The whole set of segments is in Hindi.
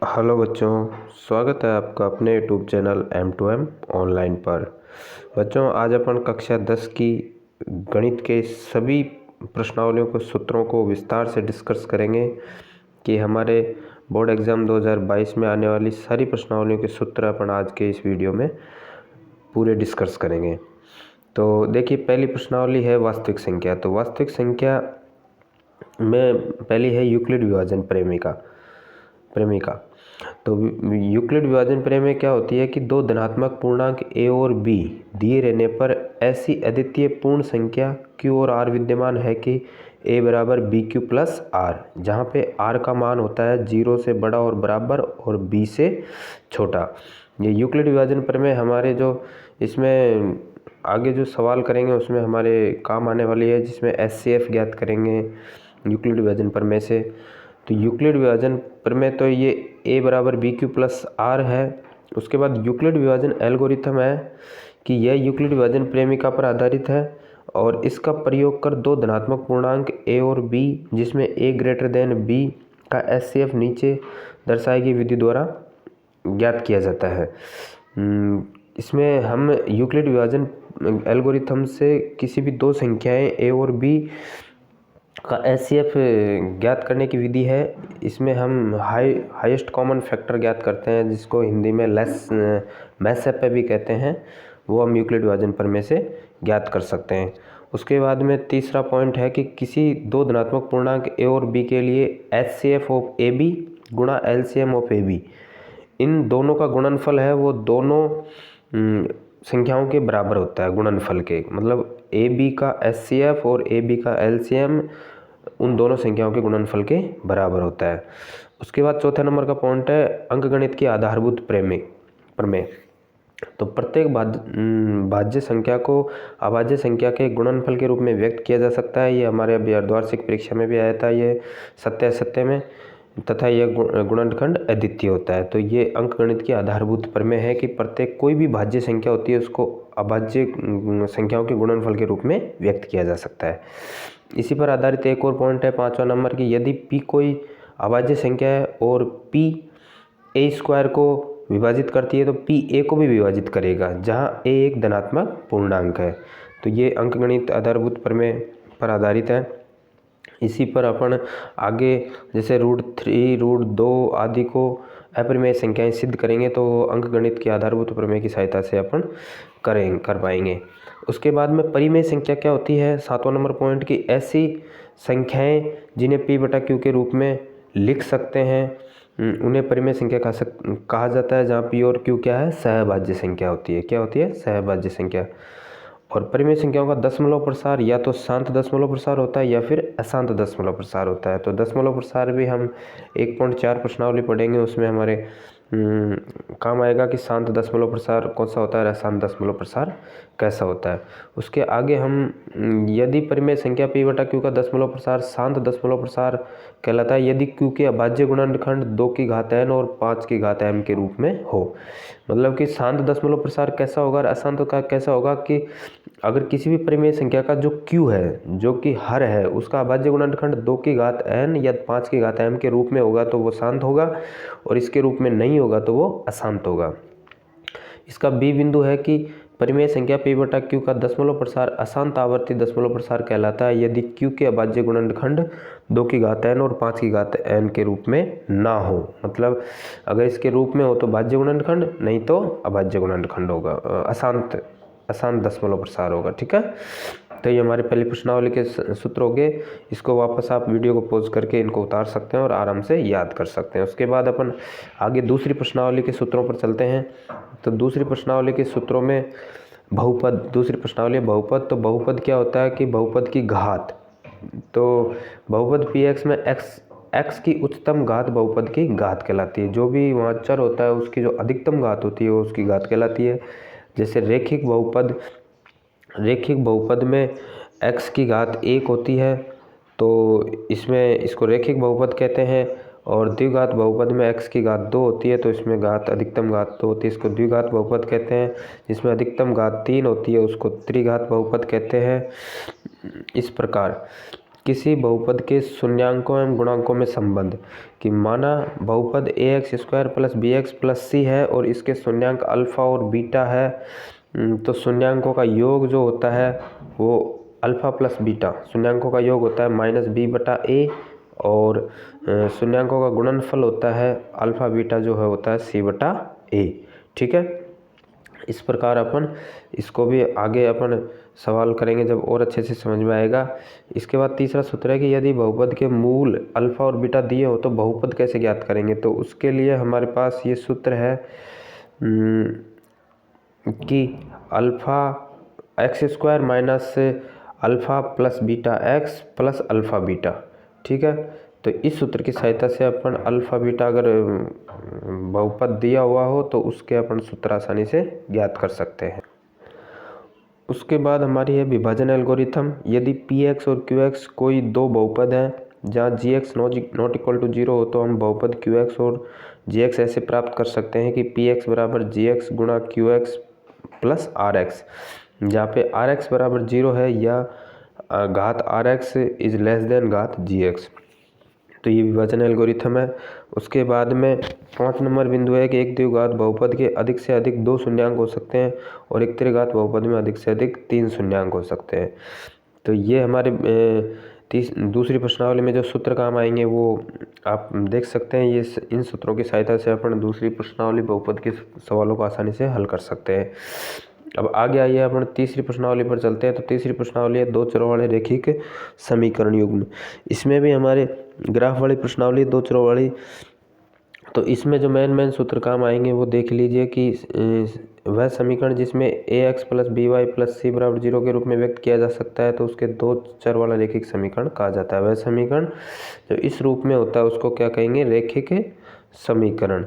हेलो बच्चों, स्वागत है आपका अपने यूट्यूब चैनल M2M ऑनलाइन पर। बच्चों, आज अपन कक्षा 10 की गणित के सभी प्रश्नावलियों को सूत्रों को विस्तार से डिस्कस करेंगे कि हमारे बोर्ड एग्ज़ाम 2022 में आने वाली सारी प्रश्नावलियों के सूत्र अपन आज के इस वीडियो में पूरे डिस्कस करेंगे। तो देखिए, पहली प्रश्नावली है वास्तविक संख्या। तो वास्तविक संख्या में पहली है यूक्लिड विभाजन प्रेमिका। तो यूक्लिड विभाजन प्रमेय क्या होती है कि दो धनात्मक पूर्णांक a और b दिए रहने पर ऐसी अद्वितीय पूर्ण संख्या q और r विद्यमान है कि a बराबर बी क्यू प्लस आर, जहाँ पे r का मान होता है 0 से बड़ा और बराबर और b से छोटा। ये यूक्लिड विभाजन प्रमेय हमारे जो इसमें आगे जो सवाल करेंगे उसमें हमारे काम आने वाली है, जिसमें SCF ज्ञात करेंगे यूक्लिड विभाजन प्रमेय से। तो यूक्लिड विभाजन प्रमेय तो ये a बराबर बी क्यू प्लस आर है। उसके बाद यूक्लिड विभाजन एल्गोरिथम है कि यह यूक्लिड विभाजन प्रेमिका पर आधारित है और इसका प्रयोग कर दो धनात्मक पूर्णांक a और b जिसमें a ग्रेटर देन b का SCF नीचे दर्शाई गई विधि द्वारा ज्ञात किया जाता है। इसमें हम यूक्लिड विभाजन एल्गोरिथम से किसी भी दो संख्याएं a और b का SCF ज्ञात करने की विधि है। इसमें हम हाईएस्ट कॉमन फैक्टर ज्ञात करते हैं, जिसको हिंदी में मैसेप भी कहते हैं, वो हम यूक्लिड विभाजन प्रमेय से ज्ञात कर सकते हैं। उसके बाद में तीसरा पॉइंट है कि किसी दो धनात्मक पूर्णांक a और b के लिए HCF ऑफ AB गुणा LCM ऑफ AB, इन दोनों का गुणनफल है वो दोनों संख्याओं के बराबर होता है। गुणनफल के मतलब AB का SCF और AB का LCM उन दोनों संख्याओं के गुणनफल के बराबर होता है। उसके बाद चौथे नंबर का पॉइंट है अंकगणित की आधारभूत प्रमेय। तो प्रत्येक भाज्य संख्या को अभाज्य संख्या के गुणनफल के रूप में व्यक्त किया जा सकता है। ये हमारे अभी अर्धवार्षिक परीक्षा में भी आया था, ये सत्य असत्य में, तथा यह गुणनखंड अद्वितीय होता है। तो ये अंकगणित की आधारभूत प्रमेय है कि प्रत्येक कोई भी भाज्य संख्या होती है उसको अभाज्य संख्याओं के गुणनफल के रूप में व्यक्त किया जा सकता है। इसी पर आधारित एक और पॉइंट है पांचवा नंबर की, यदि p कोई अभाज्य संख्या है और p a स्क्वायर को विभाजित करती है तो p a को भी विभाजित करेगा, जहां a एक धनात्मक पूर्णांक है। तो ये अंकगणित आधारभूत प्रमेय पर आधारित है। इसी पर अपन आगे जैसे √3 √2 आदि को अपरिमेय संख्याएं सिद्ध करेंगे तो अंकगणित की आधारभूत प्रमेय की सहायता से अपन कर पाएंगे। उसके बाद में परिमेय संख्या क्या होती है, सातवां नंबर पॉइंट की ऐसी संख्याएं जिन्हें p बटा q के रूप में लिख सकते हैं उन्हें परिमेय संख्या कहा जाता है, जहाँ p और q क्या है, सहभाज्य संख्या होती है। क्या होती है? सहभाज्य संख्या। और परिमेय संख्याओं का दशमलव प्रसार या तो शांत दशमलव प्रसार होता है या फिर अशांत दशमलव प्रसार होता है। तो दशमलव प्रसार भी हम 1.4 प्रश्नावली पढ़ेंगे, उसमें हमारे काम आएगा कि शांत दशमलव प्रसार कौन सा होता है और अशांत दशमलव प्रसार कैसा होता है। उसके आगे हम यदि परिमेय संख्या p बटा q का दशमलव प्रसार शांत दशमलव प्रसार कहलाता है यदि q के अभाज्य गुणनखंड 2 की घात n और 5 की घात m के रूप में हो। मतलब कि शांत दशमलव प्रसार कैसा होगा और अशांत का कैसा होगा कि अगर किसी भी परिमेय संख्या का जो q है, जो कि हर है, उसका अभाज्य गुणनखंड 2 की घात n या 5 की घात m के रूप में होगा तो वो शांत होगा, और इसके रूप में नहीं होगा तो वो अशांत होगा। इसका b बिंदु है कि परिमेय संख्या p बटा q का दशमलव प्रसार अशांत आवर्ती दशमलव प्रसार कहलाता है यदि q के अभाज्य गुणनखंड 2 की घात n और 5 की घात n के रूप में ना हो। मतलब अगर इसके रूप में हो तो भाज्य गुणनखंड, नहीं तो अभाज्य गुणनखंड होगा, अशांत दशमलव प्रसार होगा। ठीक है, तो ये हमारे पहली प्रश्नावली के सूत्र हो गए। इसको वापस आप वीडियो को पॉज करके इनको उतार सकते हैं और आराम से याद कर सकते हैं। उसके बाद अपन आगे दूसरी प्रश्नावली के सूत्रों पर चलते हैं। तो दूसरी प्रश्नावली के सूत्रों में बहुपद, दूसरी प्रश्नावली बहुपद। तो बहुपद क्या होता है कि बहुपद की घात, तो बहुपद px में x की उच्चतम घात बहुपद की घात कहलाती है। जो भी वहाँ चर होता है उसकी जो अधिकतम घात होती है वो उसकी घात कहलाती है। जैसे रैखिक बहुपद में x की घात 1 होती है तो इसमें इसको रैखिक बहुपद कहते हैं, और द्विघात बहुपद में x की घात 2 होती है तो इसमें अधिकतम घात 2 होती है, इसको द्विघात बहुपद कहते हैं। जिसमें अधिकतम घात 3 होती है उसको त्रिघात बहुपद कहते हैं। इस प्रकार किसी बहुपद के शून्यांकों एवं गुणांकों में संबंध। कि माना बहुपद ax² plus bx plus c है और इसके शून्यांक अल्फा और बीटा है, तो शून्यांकों का योग जो होता है वो अल्फा प्लस बीटा, शून्यांकों का योग होता है -b/a और शून्यांकों का गुणनफल होता है अल्फा बीटा जो है होता है c/a। ठीक है, इस प्रकार अपन इसको भी आगे अपन सवाल करेंगे जब और अच्छे से समझ में आएगा। इसके बाद तीसरा सूत्र है कि यदि बहुपद के मूल अल्फा और बीटा दिए हो तो बहुपद कैसे ज्ञात करेंगे। तो उसके लिए हमारे पास ये सूत्र है कि alpha x² minus alpha plus beta x plus alpha beta. ठीक है, तो इस सूत्र की सहायता से अपन अल्फा बीटा अगर बहुपद दिया हुआ हो तो उसके अपन सूत्र आसानी से ज्ञात कर सकते हैं। उसके बाद हमारी है विभाजन एल्गोरिथम। यदि px और qx कोई दो बहुपद हैं जहाँ gx नॉट इक्वल टू 0 हो तो हम बहुपद qx और gx ऐसे प्राप्त कर सकते हैं कि px बराबर gx गुणा qx प्लस rx, जहाँ पे rx बराबर 0 है या घात rx इज लेस देन घात gx। तो ये विभाजन एल्गोरिथम है। उसके बाद में 5 नंबर बिंदु है कि एक द्विघात बहुपद के अधिक से अधिक 2 शून्यांक हो सकते हैं और एक त्रिघात बहुपद में अधिक से अधिक 3 शून्यांक हो सकते हैं। तो ये हमारे दूसरी प्रश्नावली में जो सूत्र काम आएंगे वो आप देख सकते हैं। ये इन सूत्रों की सहायता से अपन दूसरी प्रश्नावली बहुपद के सवालों को आसानी से हल कर सकते हैं। अब आगे आइए अपन तीसरी प्रश्नावली पर चलते हैं। तो तीसरी प्रश्नावली है दो चरों वाले रैखिक समीकरण युग्म। इसमें भी हमारे ग्राफ वाली प्रश्नावली दो चरों वाली, तो इसमें जो मेन सूत्र काम आएंगे वो देख लीजिए कि वह समीकरण जिसमें ax plus by plus c बराबर 0 के रूप में व्यक्त किया जा सकता है तो उसके दो चर वाला रैखिक समीकरण कहा जाता है। वह समीकरण जो इस रूप में होता है उसको क्या कहेंगे, रैखिक समीकरण।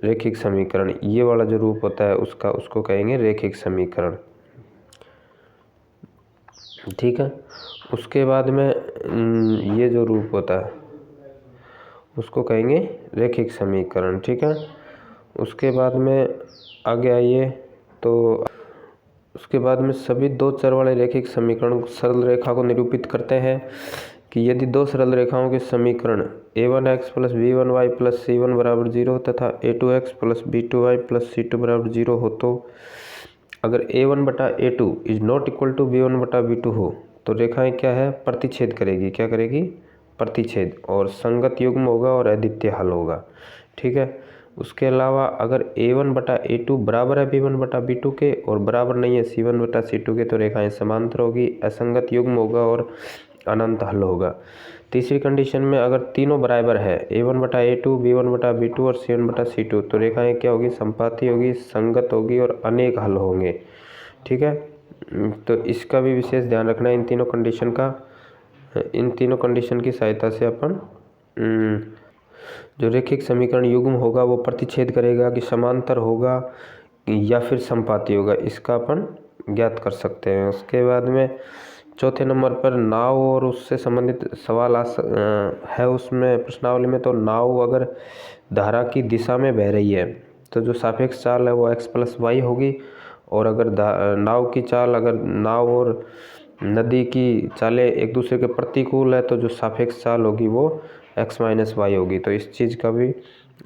रैखिक समीकरण ये वाला जो रूप होता है उसको कहेंगे रैखिक समीकरण। ठीक है, उसके बाद में ये जो रूप होता है उसको कहेंगे रैखिक समीकरण। ठीक है, उसके बाद में आगे आइए तो उसके बाद में सभी दो चर वाले रैखिक समीकरण सरल रेखा को निरूपित करते हैं कि यदि दो सरल रेखाओं के समीकरण a1x plus b1y plus c1 बराबर 0 तथा a2x plus b2y plus c2 बराबर 0 हो तो अगर a1 बटा a2 is not equal to b1 बटा b2 हो तो रेखाएं क्या है, प्रतिच्छेद करेगी। क्या करेगी, प्रतिच्छेद, और संगत युग्म होगा और अद्वितीय हल होगा। ठीक है, उसके अलावा अगर a1 बटा a2 बराबर है b1 बटा b2 के और बराबर नहीं है c1 बटा c2 के तो रेखाएं समांतर होगी, असंगत युग्म होगा और अनंत हल होगा। तीसरी कंडीशन में अगर तीनों बराबर है a1 बटा a2 b1 बटा b2 और c1 बटा c2 तो रेखाएं क्या होगी, संपाती होगी, संगत होगी और अनेक हल होंगे। ठीक है, तो इसका भी विशेष ध्यान रखना है इन तीनों कंडीशन का। इन तीनों कंडीशन की सहायता से अपन जो रैखिक समीकरण युग्म होगा वो प्रतिच्छेद करेगा कि समांतर होगा या फिर संपाती होगा, इसका अपन ज्ञात कर सकते हैं। उसके बाद में चौथे नंबर पर नाव और उससे संबंधित सवाल है उसमें प्रश्नावली में। तो नाव अगर धारा की दिशा में बह रही है तो जो सापेक्ष चाल है वो x प्लस वाई होगी, और अगर नाव की चाल, अगर नाव और नदी की चालें एक दूसरे के प्रतिकूल है तो जो सापेक्ष चाल होगी वो x माइनस वाई होगी। तो इस चीज़ का भी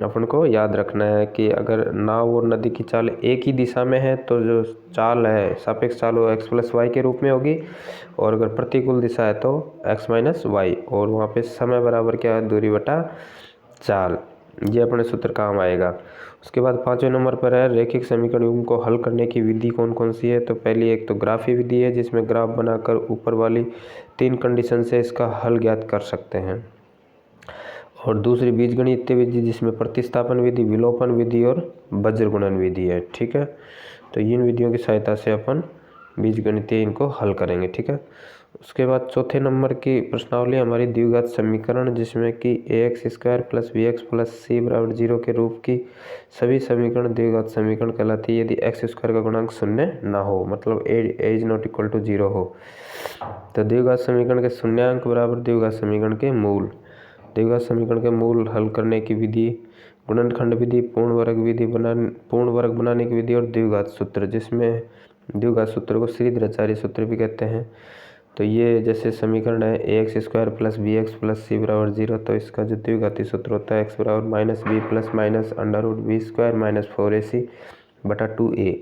अपन को याद रखना है कि अगर नाव और नदी की चाल एक ही दिशा में है तो जो चाल है सापेक्ष चाल वो x प्लस वाई के रूप में होगी, और अगर प्रतिकूल दिशा है तो x माइनस वाई, और वहाँ पे समय बराबर क्या है, दूरी बटा चाल। ये अपने सूत्र काम आएगा। उसके बाद 5वें नंबर पर है रैखिक समीकरण युग्म को हल करने की विधि कौन कौन सी है। तो पहली एक तो ग्राफी विधि है जिसमें ग्राफ बनाकर ऊपर वाली 3 कंडीशन से इसका हल ज्ञात कर सकते हैं, और दूसरी बीजगणितीय विधि जिसमें प्रतिस्थापन विधि, विलोपन विधि और वज्र गुणन विधि है। ठीक है, तो इन विधियों की सहायता से अपन बीजगणितीय इनको हल करेंगे। ठीक है, उसके बाद चौथे नंबर की प्रश्नावली हमारी द्विघात समीकरण जिसमें कि ax² plus bx plus c बराबर 0 के रूप की सभी समीकरण द्विघात समीकरण कहलाती है यदि x² का गुणांक 0 ना हो, मतलब a is not equal to 0 हो। तो द्विघात समीकरण के शून्यांक बराबर द्विघात समीकरण के मूल। द्विघात समीकरण के मूल हल करने की विधि गुणनखंड विधि, पूर्ण वर्ग बनाने की विधि और द्विघात सूत्र, जिसमें द्विघात सूत्र को श्रीधराचार्य सूत्र भी कहते हैं। तो ये जैसे समीकरण है A X square plus B X plus C बराबर 0, तो इसका जो द्विघाती सूत्र होता है एक्स बराबर minus b plus minus under root b square minus 4ac बटा 2a,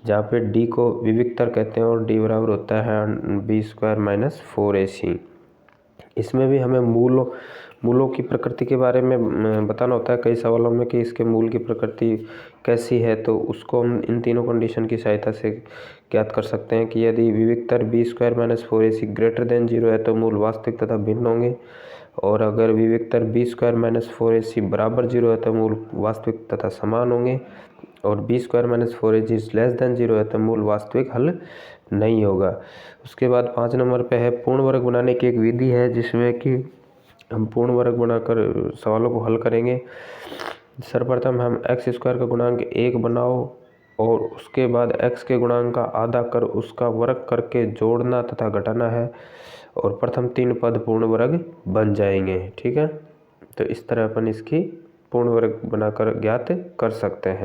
जहाँ पे डी को विविक्तर कहते हैं और डी बराबर होता है बी स्क्वायर माइनस 4ac। इसमें भी हमें मूलों की प्रकृति के बारे में बताना होता है कई सवालों में कि इसके मूल की प्रकृति कैसी है, तो उसको हम इन तीनों कंडीशन की सहायता से ज्ञात कर सकते हैं कि यदि विविक्तर B square minus 4ac greater than 0 है तो मूल वास्तविक तथा भिन्न होंगे, और अगर विविक्तर बी स्क्वायर माइनस 4ac बराबर 0 है तो मूल वास्तविक तथा समान होंगे, और b square minus 4ac less than 0 है तो मूल वास्तविक हल नहीं होगा। उसके बाद 5 नंबर पे है पूर्ण वर्ग बनाने की एक विधि है, जिसमें कि हम पूर्ण वर्ग बनाकर सवालों को हल करेंगे। सर्वप्रथम हम एक्स स्क्वायर का गुणांक 1 बनाओ और उसके बाद x के गुणांक का आधा कर उसका वर्ग करके जोड़ना तथा घटाना है, और प्रथम 3 पद पूर्ण वर्ग बन जाएंगे। ठीक है, तो इस तरह अपन इसकी पूर्ण वर्ग बनाकर ज्ञात कर सकते हैं।